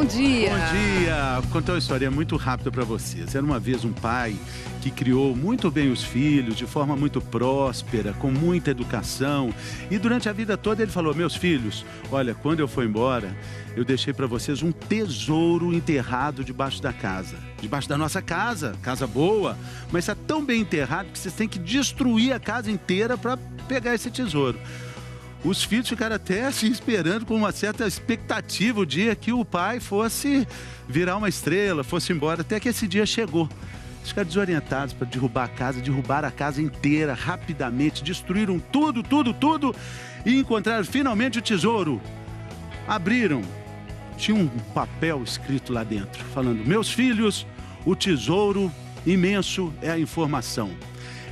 bom dia. Bom dia. Vou contar uma história muito rápida para vocês. Era uma vez um pai que criou muito bem os filhos, de forma muito próspera, com muita educação. E durante a vida toda ele falou: meus filhos, olha, quando eu for embora, eu deixei para vocês um tesouro enterrado debaixo da casa. Debaixo da nossa casa, casa boa, mas está tão bem enterrado que vocês têm que destruir a casa inteira para pegar esse tesouro. Os filhos ficaram até assim, esperando com uma certa expectativa o dia que o pai fosse virar uma estrela, fosse embora, até que esse dia chegou. Eles ficaram desorientados para derrubar a casa, derrubaram a casa inteira rapidamente, destruíram tudo e encontraram finalmente o tesouro. Abriram, tinha um papel escrito lá dentro, falando: meus filhos, o tesouro imenso é a informação.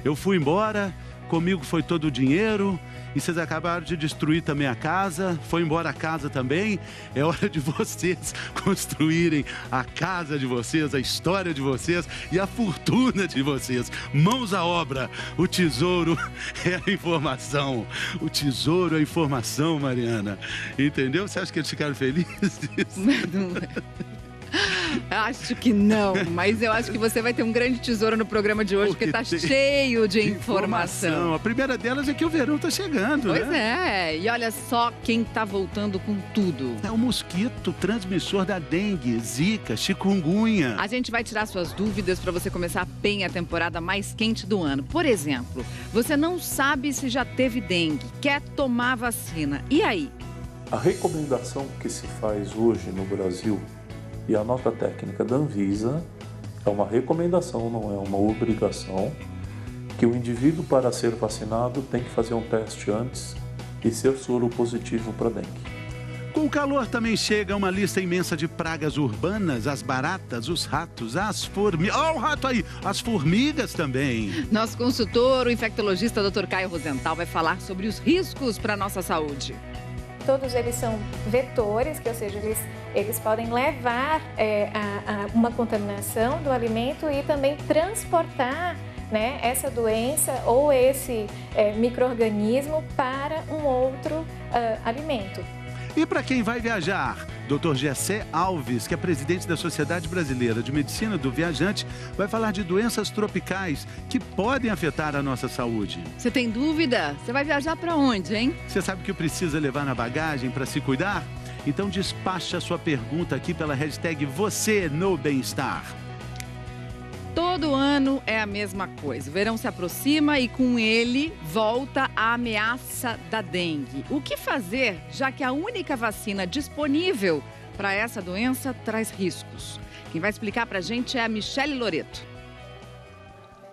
Eu fui embora, comigo foi todo o dinheiro, e vocês acabaram de destruir também a casa, foi embora a casa também. É hora de vocês construírem a casa de vocês, a história de vocês e a fortuna de vocês. Mãos à obra, o tesouro é a informação. O tesouro é a informação, Mariana. Entendeu? Você acha que eles ficaram felizes? Acho que não, mas eu acho que você vai ter um grande tesouro no programa de hoje, porque está cheio de informação. A primeira delas é que o verão está chegando, pois né? E olha só quem está voltando com tudo. É o mosquito transmissor da dengue, zika, chikungunya. A gente vai tirar suas dúvidas para você começar bem a temporada mais quente do ano. Por exemplo, você não sabe se já teve dengue, quer tomar vacina. E aí? A recomendação que se faz hoje no Brasil e a nota técnica da Anvisa é uma recomendação, não é uma obrigação, que o indivíduo, para ser vacinado, tem que fazer um teste antes e ser soro positivo para dengue. Com o calor também chega uma lista imensa de pragas urbanas, as baratas, os ratos, as formigas. Olha o rato aí! As formigas também. Nosso consultor, o infectologista Dr. Caio Rosenthal, vai falar sobre os riscos para a nossa saúde. Todos eles são vetores, que, ou seja, eles podem levar a uma contaminação do alimento e também transportar, né, essa doença ou esse micro-organismo para um outro alimento. E para quem vai viajar, Dr. Gessé Alves, que é presidente da Sociedade Brasileira de Medicina do Viajante, vai falar de doenças tropicais que podem afetar a nossa saúde. Você tem dúvida? Você vai viajar para onde, hein? Você sabe o que precisa levar na bagagem para se cuidar? Então despacha a sua pergunta aqui pela hashtag Você no Bem-Estar. Todo ano é a mesma coisa. O verão se aproxima e com ele volta a ameaça da dengue. O que fazer, já que a única vacina disponível para essa doença traz riscos? Quem vai explicar para a gente é a Michele Loreto.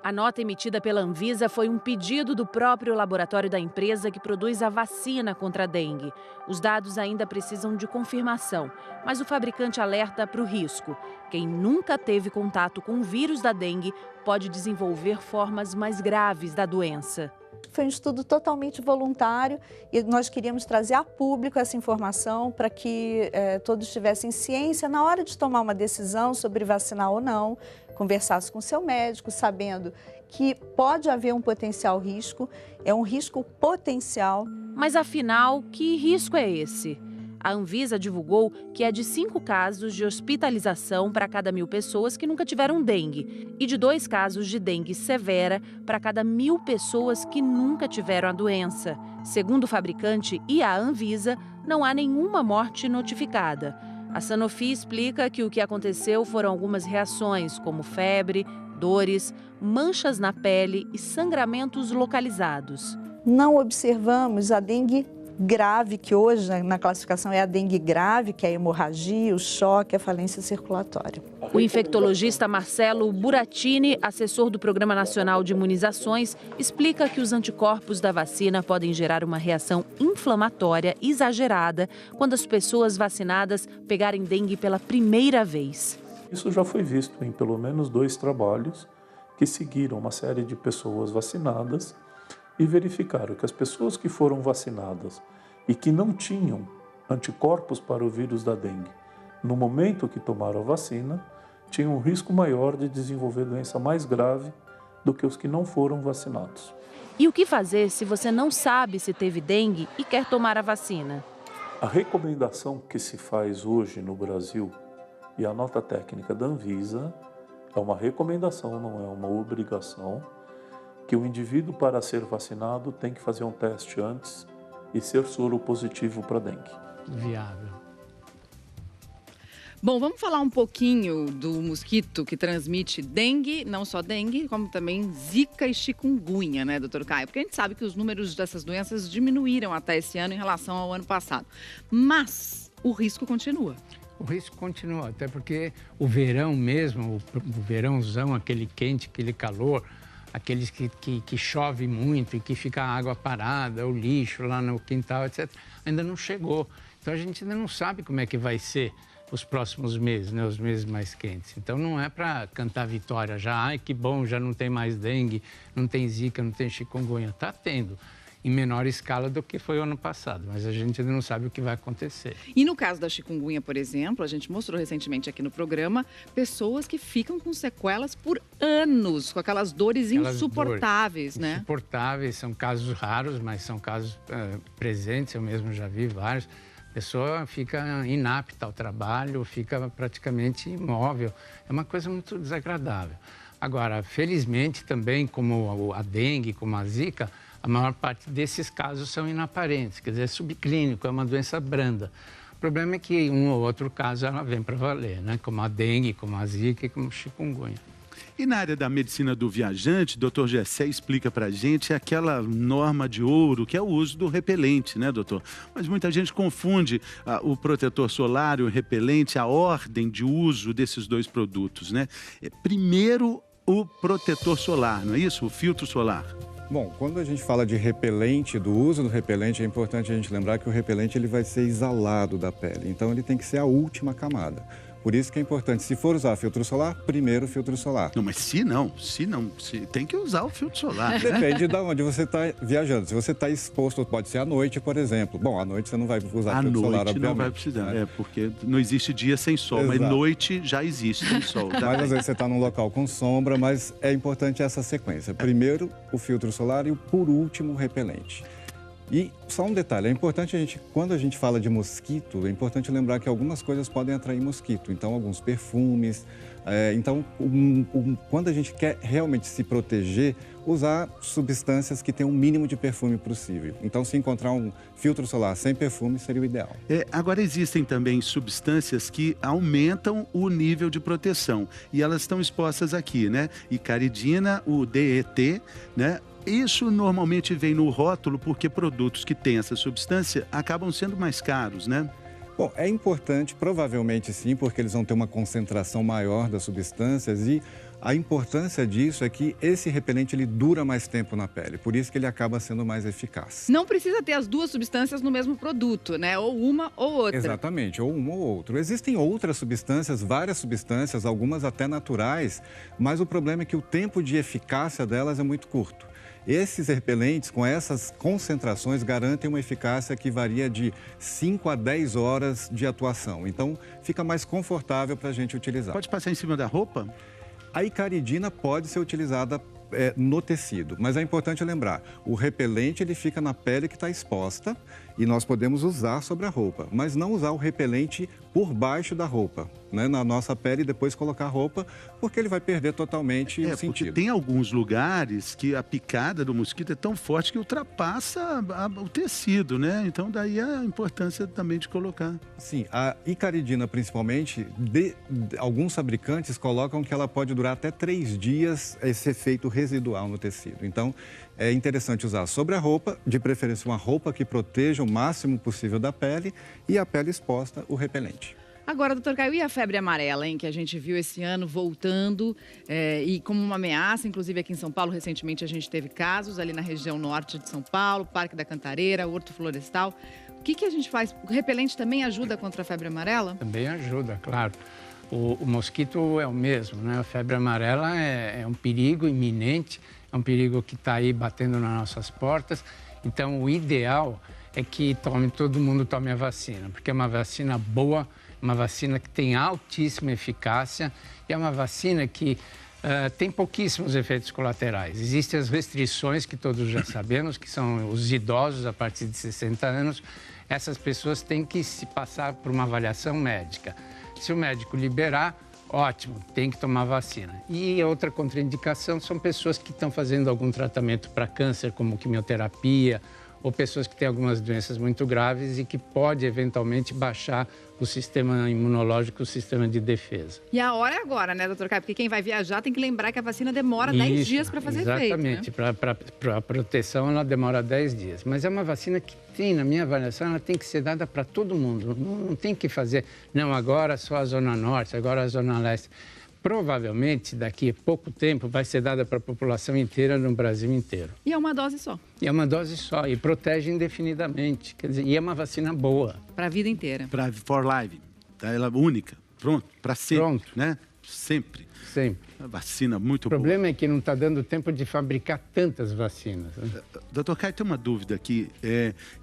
A nota emitida pela Anvisa foi um pedido do próprio laboratório da empresa que produz a vacina contra a dengue. Os dados ainda precisam de confirmação, mas o fabricante alerta para o risco. Quem nunca teve contato com o vírus da dengue pode desenvolver formas mais graves da doença. Foi um estudo totalmente voluntário e nós queríamos trazer a público essa informação para que todos tivessem ciência na hora de tomar uma decisão sobre vacinar ou não, conversasse com seu médico, sabendo que pode haver um potencial risco, é um risco potencial. Mas afinal, que risco é esse? A Anvisa divulgou que é de 5 casos de hospitalização para cada 1.000 pessoas que nunca tiveram dengue e de 2 casos de dengue severa para cada 1.000 pessoas que nunca tiveram a doença. Segundo o fabricante e a Anvisa, não há nenhuma morte notificada. A Sanofi explica que o que aconteceu foram algumas reações, como febre, dores, manchas na pele e sangramentos localizados. Não observamos a dengue grave, que hoje na classificação é a dengue grave, que é a hemorragia, o choque, a falência circulatória. O infectologista Marcelo Buratini, assessor do Programa Nacional de Imunizações, explica que os anticorpos da vacina podem gerar uma reação inflamatória exagerada quando as pessoas vacinadas pegarem dengue pela primeira vez. Isso já foi visto em pelo menos 2 trabalhos que seguiram uma série de pessoas vacinadas e verificaram que as pessoas que foram vacinadas e que não tinham anticorpos para o vírus da dengue, no momento que tomaram a vacina, tinham um risco maior de desenvolver doença mais grave do que os que não foram vacinados. E o que fazer se você não sabe se teve dengue e quer tomar a vacina? A recomendação que se faz hoje no Brasil E a nota técnica da Anvisa é uma recomendação, não é uma obrigação, que o indivíduo, para ser vacinado, tem que fazer um teste antes e ser soro positivo para dengue. Viável. Bom, vamos falar um pouquinho do mosquito que transmite dengue, não só dengue, como também zika e chikungunya, né, doutor Caio? Porque a gente sabe que os números dessas doenças diminuíram até esse ano em relação ao ano passado. Mas o risco continua. O risco continua, até porque o verão mesmo, o verãozão, aquele quente, aquele calor, aqueles que chove muito e que fica a água parada, o lixo lá no quintal, etc., ainda não chegou. Então a gente ainda não sabe como é que vai ser os próximos meses, né, os meses mais quentes. Então não é para cantar vitória já, ai que bom, já não tem mais dengue, não tem zika, não tem chikungunya. Está tendo, em menor escala do que foi o ano passado, mas a gente ainda não sabe o que vai acontecer. E no caso da chikungunya, por exemplo, a gente mostrou recentemente aqui no programa, pessoas que ficam com sequelas por anos, com aquelas dores insuportáveis, né? Insuportáveis, são casos raros, mas são casos presentes, eu mesmo já vi vários. A pessoa fica inapta ao trabalho, fica praticamente imóvel. É uma coisa muito desagradável. Agora, felizmente também, como a dengue, como a zika, a maior parte desses casos são inaparentes, quer dizer, é subclínico, é uma doença branda. O problema é que um ou outro caso ela vem para valer, né? Como a dengue, como a zika e como o chikungunya. E na área da medicina do viajante, doutor Gessé explica para a gente aquela norma de ouro, que é o uso do repelente, né, doutor? Mas muita gente confunde o protetor solar e o repelente, a ordem de uso desses dois produtos, né? Primeiro, o protetor solar, não é isso? O filtro solar. Bom, quando a gente fala de repelente, do uso do repelente, é importante a gente lembrar que o repelente ele vai ser exalado da pele. Então, ele tem que ser a última camada. Por isso que é importante, se for usar filtro solar, primeiro o filtro solar. Não, mas se tem que usar o filtro solar, né? Depende de onde você está viajando. Se você está exposto, pode ser à noite, por exemplo. Bom, à noite você não vai usar filtro solar, obviamente. Não vai precisar, né? Porque não existe dia sem sol, Exato. Mas noite já existe sem sol. Mas às vezes você está num local com sombra, mas é importante essa sequência. Primeiro o filtro solar e, por último, o repelente. E só um detalhe, é importante quando a gente fala de mosquito, é importante lembrar que algumas coisas podem atrair mosquito. Então, alguns perfumes. Quando a gente quer realmente se proteger, usar substâncias que tenham o mínimo de perfume possível. Então, se encontrar um filtro solar sem perfume, seria o ideal. Agora, existem também substâncias que aumentam o nível de proteção. E elas estão expostas aqui, né? Icaridina, o DET, né? Isso normalmente vem no rótulo porque produtos que têm essa substância acabam sendo mais caros, né? Bom, é importante, provavelmente sim, porque eles vão ter uma concentração maior das substâncias e a importância disso é que esse repelente ele dura mais tempo na pele, por isso que ele acaba sendo mais eficaz. Não precisa ter as duas substâncias no mesmo produto, né? Ou uma ou outra. Exatamente, ou um ou outro. Existem outras substâncias, várias substâncias, algumas até naturais, mas o problema é que o tempo de eficácia delas é muito curto. Esses repelentes, com essas concentrações, garantem uma eficácia que varia de 5 a 10 horas de atuação. Então, fica mais confortável para a gente utilizar. Pode passar em cima da roupa? A icaridina pode ser utilizada no tecido, mas é importante lembrar, o repelente ele fica na pele que está exposta e nós podemos usar sobre a roupa, mas não usar o repelente por baixo da roupa, né, na nossa pele e depois colocar a roupa, porque ele vai perder totalmente o sentido. Porque tem alguns lugares que a picada do mosquito é tão forte que ultrapassa o tecido, né? Então daí a importância também de colocar. Sim, a icaridina principalmente, alguns fabricantes colocam que ela pode durar até 3 dias esse efeito residual no tecido. Então, é interessante usar sobre a roupa, de preferência uma roupa que proteja o máximo possível da pele e a pele exposta, o repelente. Agora, doutor Caio, e a febre amarela, hein, que a gente viu esse ano voltando e como uma ameaça, inclusive aqui em São Paulo, recentemente a gente teve casos ali na região norte de São Paulo, Parque da Cantareira, Horto Florestal. O que a gente faz? O repelente também ajuda contra a febre amarela? Também ajuda, claro. O mosquito é o mesmo, né? A febre amarela é um perigo iminente, é um perigo que está aí batendo nas nossas portas. Então, o ideal é que todo mundo tome a vacina, porque é uma vacina boa, uma vacina que tem altíssima eficácia e é uma vacina que tem pouquíssimos efeitos colaterais. Existem as restrições que todos já sabemos, que são os idosos a partir de 60 anos. Essas pessoas têm que se passar por uma avaliação médica. Se o médico liberar, ótimo, tem que tomar vacina. E outra contraindicação são pessoas que estão fazendo algum tratamento para câncer, como quimioterapia, ou pessoas que têm algumas doenças muito graves e que pode eventualmente baixar o sistema imunológico, o sistema de defesa. E a hora é agora, né, doutor Caio? Porque quem vai viajar tem que lembrar que a vacina demora 10 dias para fazer efeito. Exatamente, para a proteção ela demora 10 dias. Mas é uma vacina que tem, na minha avaliação, ela tem que ser dada para todo mundo. Não tem que fazer, não, agora só a Zona Norte, agora a Zona Leste. Provavelmente, daqui a pouco tempo, vai ser dada para a população inteira no Brasil inteiro. E é uma dose só. E é uma dose só, e protege indefinidamente. Quer dizer, e é uma vacina boa. Para a vida inteira. For life. Tá? Ela é única. Pronto, para sempre. Pronto. Né? Sempre. Sempre. Uma vacina muito boa. O problema é que não está dando tempo de fabricar tantas vacinas. Né? Doutor Caio, tem uma dúvida aqui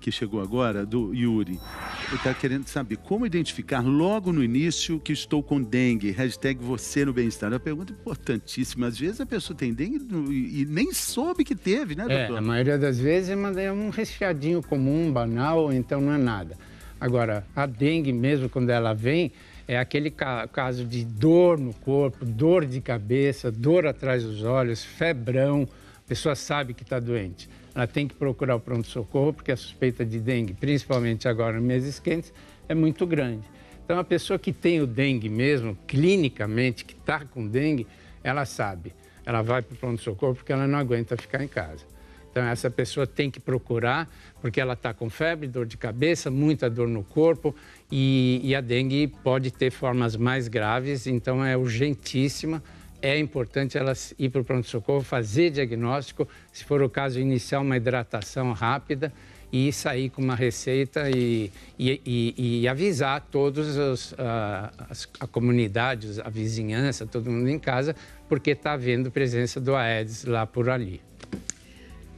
que chegou agora, do Yuri. Ele está querendo saber como identificar logo no início que estou com dengue. Hashtag você no bem-estar. É uma pergunta importantíssima. Às vezes a pessoa tem dengue e nem soube que teve, né, doutor? A maioria das vezes é um resfriadinho comum, banal, então não é nada. Agora, a dengue mesmo, quando ela vem, é aquele caso de dor no corpo, dor de cabeça, dor atrás dos olhos, febrão, a pessoa sabe que está doente. Ela tem que procurar o pronto-socorro, porque a suspeita de dengue, principalmente agora nos meses quentes, é muito grande. Então, a pessoa que tem o dengue mesmo, clinicamente, que está com dengue, ela sabe. Ela vai para o pronto-socorro porque ela não aguenta ficar em casa. Então, essa pessoa tem que procurar, porque ela está com febre, dor de cabeça, muita dor no corpo e a dengue pode ter formas mais graves, então é urgentíssima. É importante ela ir para o pronto-socorro, fazer diagnóstico, se for o caso, iniciar uma hidratação rápida e sair com uma receita e avisar todos a comunidade, a vizinhança, todo mundo em casa, porque está havendo presença do Aedes lá por ali.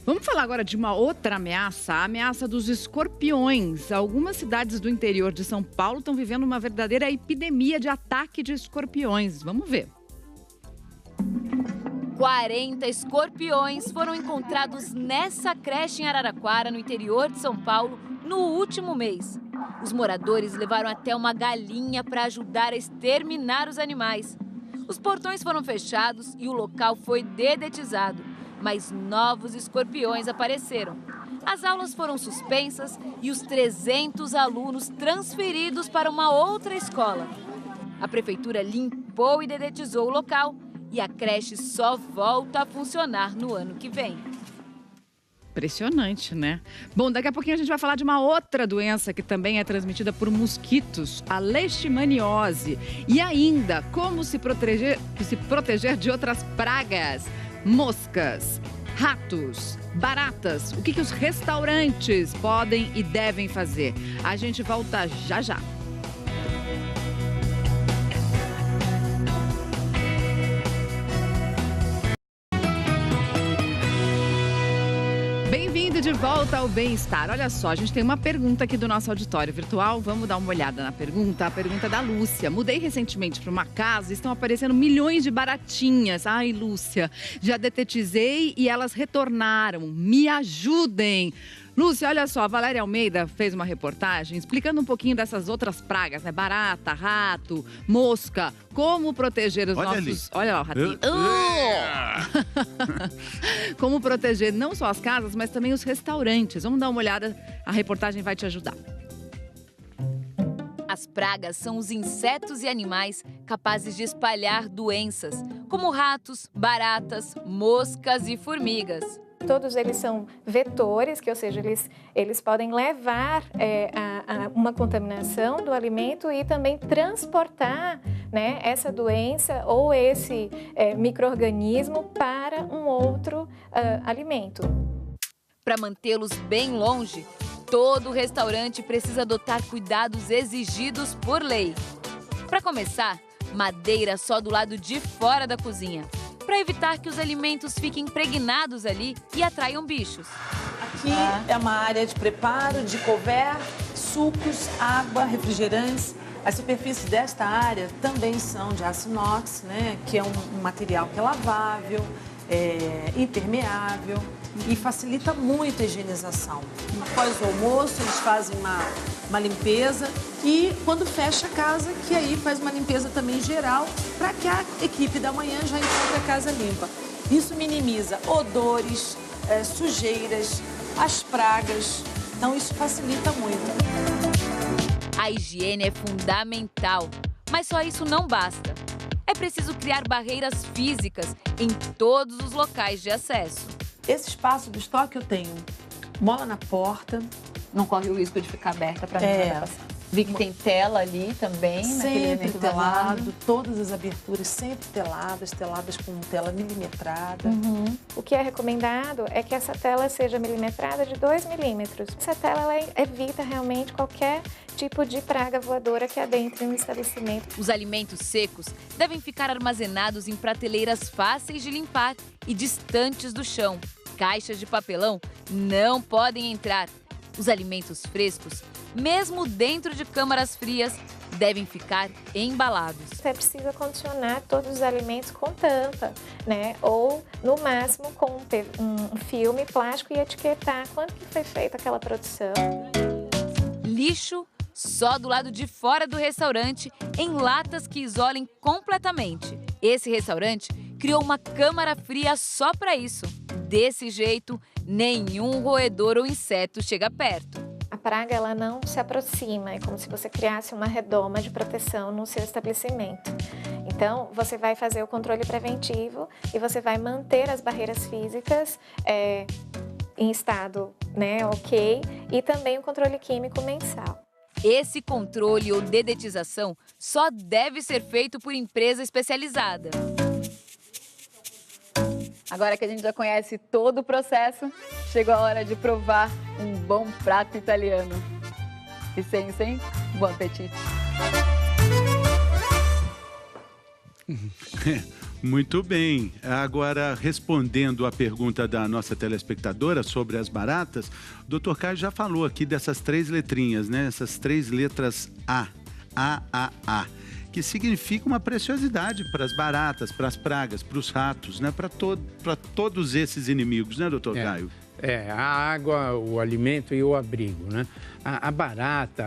Vamos falar agora de uma outra ameaça, a ameaça dos escorpiões. Algumas cidades do interior de São Paulo estão vivendo uma verdadeira epidemia de ataque de escorpiões. Vamos ver. 40 escorpiões foram encontrados nessa creche em Araraquara, no interior de São Paulo, no último mês. Os moradores levaram até uma galinha para ajudar a exterminar os animais. Os portões foram fechados e o local foi dedetizado. Mas novos escorpiões apareceram. As aulas foram suspensas e os 300 alunos transferidos para uma outra escola. A prefeitura limpou e dedetizou o local e a creche só volta a funcionar no ano que vem. Impressionante, né? Bom, daqui a pouquinho a gente vai falar de uma outra doença que também é transmitida por mosquitos, a leishmaniose. E ainda, como se proteger de outras pragas. Moscas, ratos, baratas. O que os restaurantes podem e devem fazer? A gente volta já já. Bem-vindo de volta ao Bem-Estar. Olha só, a gente tem uma pergunta aqui do nosso auditório virtual. Vamos dar uma olhada na pergunta. A pergunta é da Lúcia. Mudei recentemente para uma casa e estão aparecendo milhões de baratinhas. Ai, Lúcia, já detetizei e elas retornaram. Me ajudem. Lúcia, olha só, a Valéria Almeida fez uma reportagem explicando um pouquinho dessas outras pragas, né? Barata, rato, mosca, como proteger os nossos... Olha lá o ratinho. Como proteger não só as casas, mas também os restaurantes. Vamos dar uma olhada, a reportagem vai te ajudar. As pragas são os insetos e animais capazes de espalhar doenças, como ratos, baratas, moscas e formigas. Todos eles são vetores, que, ou seja, eles podem levar a uma contaminação do alimento e também transportar, né, essa doença ou esse micro-organismo para um outro alimento. Para mantê-los bem longe, todo restaurante precisa adotar cuidados exigidos por lei. Para começar, madeira só do lado de fora da cozinha, para evitar que os alimentos fiquem impregnados ali e atraiam bichos. Aqui é uma área de preparo de couvert, sucos, água, refrigerantes. As superfícies desta área também são de aço inox, né, que é um material que é lavável, impermeável e facilita muito a higienização. Após o almoço, eles fazem uma limpeza e quando fecha a casa, que aí faz uma limpeza também geral para que a equipe da manhã já encontre a casa limpa. Isso minimiza odores, sujeiras, as pragas, então isso facilita muito. A higiene é fundamental, mas só isso não basta. É preciso criar barreiras físicas em todos os locais de acesso. Esse espaço do estoque eu tenho mola na porta. Não corre o risco de ficar aberta para nada passar. Vi que tem tela ali também, sempre telado, todas as aberturas sempre teladas com tela milimetrada. O que é recomendado é que essa tela seja milimetrada de 2 milímetros. Essa tela ela evita realmente qualquer tipo de praga voadora que adentre no estabelecimento. Os alimentos secos devem ficar armazenados em prateleiras fáceis de limpar e distantes do chão. Caixas de papelão não podem entrar. Os alimentos frescos, mesmo dentro de câmaras frias, devem ficar embalados. É preciso acondicionar todos os alimentos com tampa, né? Ou, no máximo, com um filme plástico e etiquetar quando que foi feita aquela produção. Lixo só do lado de fora do restaurante, em latas que isolem completamente. Esse restaurante criou uma câmara fria só para isso. Desse jeito, nenhum roedor ou inseto chega perto. A praga ela não se aproxima, é como se você criasse uma redoma de proteção no seu estabelecimento. Então, você vai fazer o controle preventivo e você vai manter as barreiras físicas em estado ok e também o controle químico mensal. Esse controle ou dedetização só deve ser feito por empresa especializada. Agora que a gente já conhece todo o processo, chegou a hora de provar um bom prato italiano. E sem, bom apetite! Muito bem. Agora, respondendo à pergunta da nossa telespectadora sobre as baratas, o Dr. Caio já falou aqui dessas 3 letrinhas, né? Essas 3 letras A, que significa uma preciosidade para as baratas, para as pragas, para os ratos, né? Para todos esses inimigos, né, doutor Caio? A água, o alimento e o abrigo, né? A barata,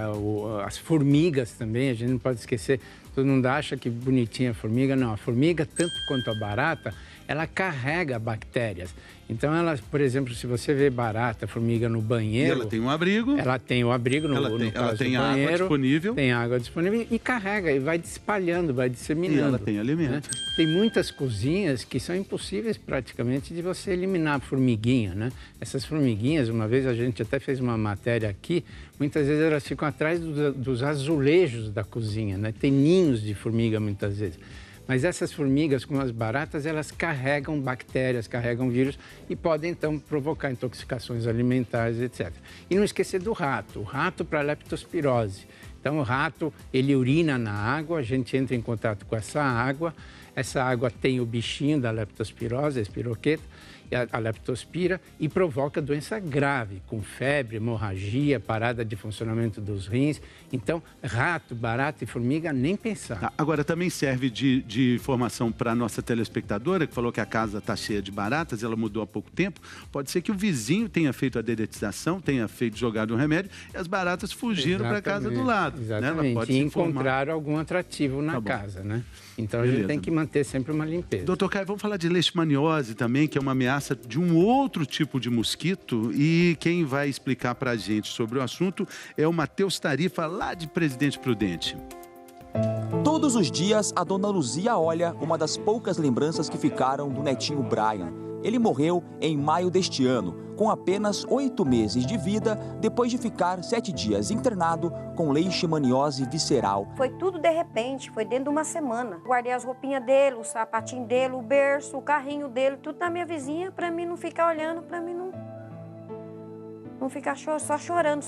as formigas também, a gente não pode esquecer. Todo mundo acha que bonitinha a formiga. Não, a formiga, tanto quanto a barata, ela carrega bactérias. Então, por exemplo, se você vê barata, formiga no banheiro... E ela tem um abrigo. Ela tem o abrigo no banheiro. Ela tem água disponível. Tem água disponível e carrega, e vai espalhando, vai disseminando. E ela tem alimento. Né? Tem muitas cozinhas que são impossíveis praticamente de você eliminar a formiguinha, né? Essas formiguinhas, uma vez a gente até fez uma matéria aqui, muitas vezes elas ficam atrás dos azulejos da cozinha, né? Tem ninhos de formiga muitas vezes. Mas essas formigas, como as baratas, elas carregam bactérias, carregam vírus e podem, então, provocar intoxicações alimentares, etc. E não esquecer do rato. O rato para leptospirose. Então, o rato, ele urina na água, a gente entra em contato com essa água tem o bichinho da leptospirose, a espiroqueta, a leptospira, e provoca doença grave, com febre, hemorragia, parada de funcionamento dos rins. Então, rato, barata e formiga, nem pensar. Agora, também serve de informação para a nossa telespectadora, que falou que a casa está cheia de baratas, ela mudou há pouco tempo. Pode ser que o vizinho tenha feito a dedetização, tenha jogado um remédio, e as baratas fugiram para a casa do lado. Exatamente, né? E encontraram algum atrativo na casa, né? Então, a gente tem que manter sempre uma limpeza. Doutor Caio, vamos falar de leishmaniose também, que é uma ameaça de um outro tipo de mosquito, e quem vai explicar para a gente sobre o assunto é o Matheus Tarifa, lá de Presidente Prudente. Todos os dias, a dona Luzia olha uma das poucas lembranças que ficaram do netinho Brian. Ele morreu em maio deste ano, com apenas 8 meses de vida, depois de ficar 7 dias internado com leishmaniose visceral. Foi tudo de repente, foi dentro de uma semana. Guardei as roupinhas dele, o sapatinho dele, o berço, o carrinho dele, tudo na minha vizinha, para mim não ficar olhando, para mim não ficar só chorando.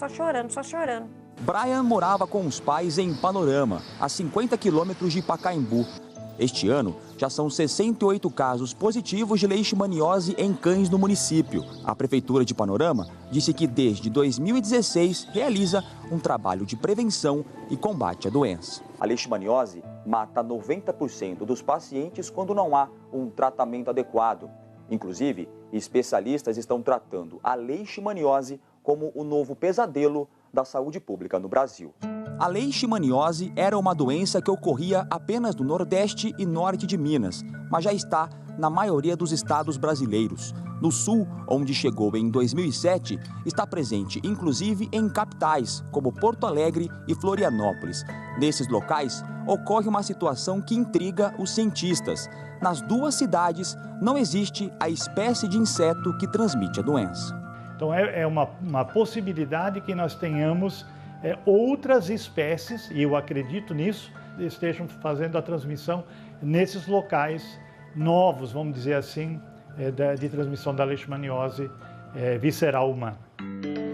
Brian morava com os pais em Panorama, a 50 quilômetros de Pacaembu. Este ano, já são 68 casos positivos de leishmaniose em cães no município. A Prefeitura de Panorama disse que desde 2016 realiza um trabalho de prevenção e combate à doença. A leishmaniose mata 90% dos pacientes quando não há um tratamento adequado. Inclusive, especialistas estão tratando a leishmaniose como o novo pesadelo da saúde pública no Brasil. A leishmaniose era uma doença que ocorria apenas no Nordeste e Norte de Minas, mas já está na maioria dos estados brasileiros. No Sul, onde chegou em 2007, está presente inclusive em capitais, como Porto Alegre e Florianópolis. Nesses locais, ocorre uma situação que intriga os cientistas. Nas duas cidades, não existe a espécie de inseto que transmite a doença. Então, é uma possibilidade que nós tenhamos outras espécies, e eu acredito nisso, estejam fazendo a transmissão nesses locais novos, vamos dizer assim, de transmissão da leishmaniose visceral humana.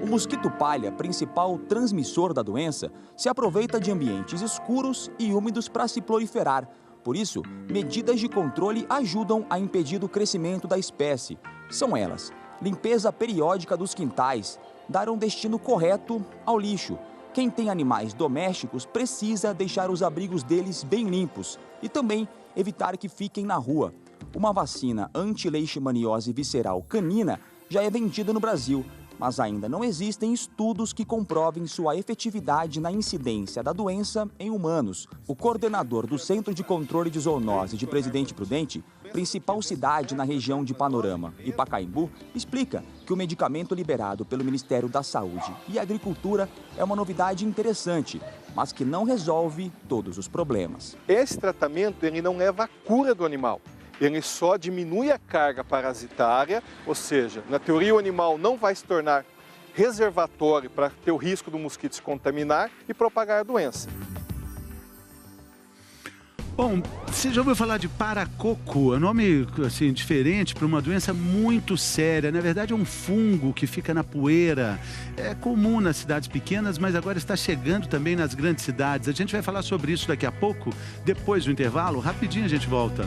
O mosquito palha, principal transmissor da doença, se aproveita de ambientes escuros e úmidos para se proliferar. Por isso, medidas de controle ajudam a impedir o crescimento da espécie. São elas: limpeza periódica dos quintais, dar um destino correto ao lixo. Quem tem animais domésticos precisa deixar os abrigos deles bem limpos e também evitar que fiquem na rua. Uma vacina anti-leishmaniose visceral canina já é vendida no Brasil, mas ainda não existem estudos que comprovem sua efetividade na incidência da doença em humanos. O coordenador do Centro de Controle de Zoonose de Presidente Prudente, principal cidade na região de Panorama e Pacaembu, explica que o medicamento liberado pelo Ministério da Saúde e Agricultura é uma novidade interessante, mas que não resolve todos os problemas. Esse tratamento ele não leva à cura do animal. Ele só diminui a carga parasitária, ou seja, na teoria o animal não vai se tornar reservatório para ter o risco do mosquito se contaminar e propagar a doença. Bom, você já ouviu falar de paracoco? É um nome assim, diferente para uma doença muito séria. Na verdade, é um fungo que fica na poeira. É comum nas cidades pequenas, mas agora está chegando também nas grandes cidades. A gente vai falar sobre isso daqui a pouco, depois do intervalo. Rapidinho a gente volta.